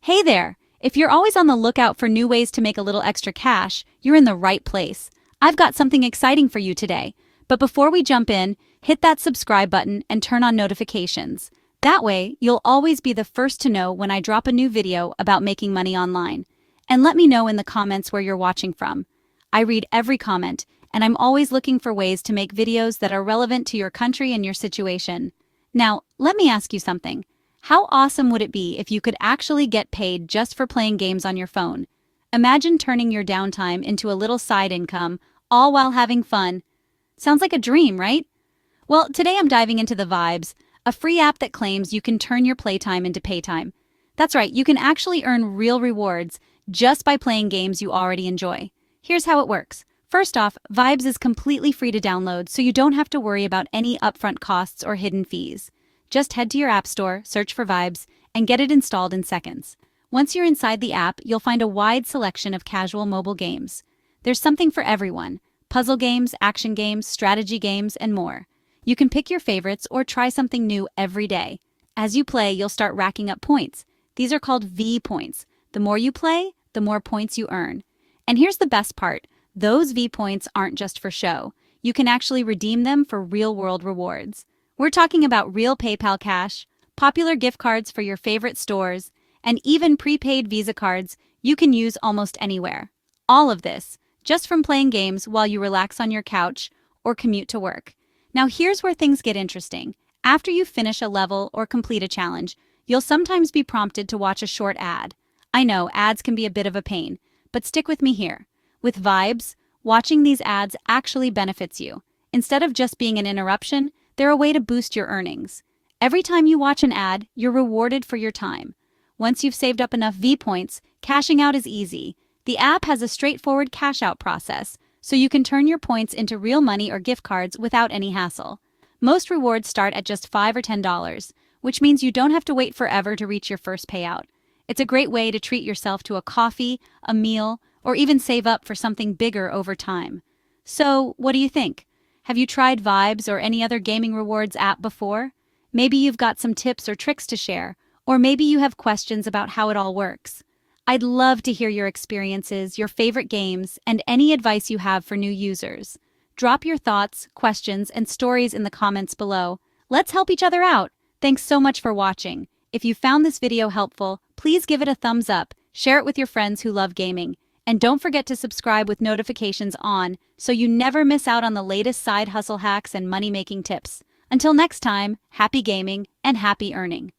Hey there! If you're always on the lookout for new ways to make a little extra cash, you're in the right place. I've got something exciting for you today. But before we jump in, hit that subscribe button and turn on notifications. That way, you'll always be the first to know when I drop a new video about making money online. And let me know in the comments where you're watching from. I read every comment, and I'm always looking for ways to make videos that are relevant to your country and your situation. Now, let me ask you something. How awesome would it be if you could actually get paid just for playing games on your phone? Imagine turning your downtime into a little side income, all while having fun. Sounds like a dream, right? Well, today I'm diving into the VYBS, a free app that claims you can turn your playtime into paytime. That's right, you can actually earn real rewards just by playing games you already enjoy. Here's how it works. First off, VYBS is completely free to download, so you don't have to worry about any upfront costs or hidden fees. Just head to your app store, search for VYBS, and get it installed in seconds. Once you're inside the app, you'll find a wide selection of casual mobile games. There's something for everyone: puzzle games, action games, strategy games, and more. You can pick your favorites or try something new every day. As you play, you'll start racking up points. These are called V points. The more you play, the more points you earn. And here's the best part: those V points aren't just for show. You can actually redeem them for real-world rewards. We're talking about real PayPal cash, popular gift cards for your favorite stores, and even prepaid Visa cards you can use almost anywhere. All of this just from playing games while you relax on your couch or commute to work. Now here's where things get interesting. After you finish a level or complete a challenge, you'll sometimes be prompted to watch a short ad. I know, ads can be a bit of a pain, but stick with me here. With VYBS, watching these ads actually benefits you. Instead of just being an interruption, they're a way to boost your earnings. Every time you watch an ad, you're rewarded for your time. Once you've saved up enough V points, cashing out is easy. The app has a straightforward cash out process, so you can turn your points into real money or gift cards without any hassle. Most rewards start at just $5 or $10, which means you don't have to wait forever to reach your first payout. It's a great way to treat yourself to a coffee, a meal, or even save up for something bigger over time. So, what do you think? Have you tried VYBS or any other gaming rewards app before? Maybe you've got some tips or tricks to share, or maybe you have questions about how it all works. I'd love to hear your experiences, your favorite games, and any advice you have for new users. Drop your thoughts, questions, and stories in the comments below. Let's help each other out. Thanks so much for watching. If you found this video helpful, please give it a thumbs up, share it with your friends who love gaming, and don't forget to subscribe with notifications on so you never miss out on the latest side hustle hacks and money-making tips. Until next time, happy gaming and happy earning.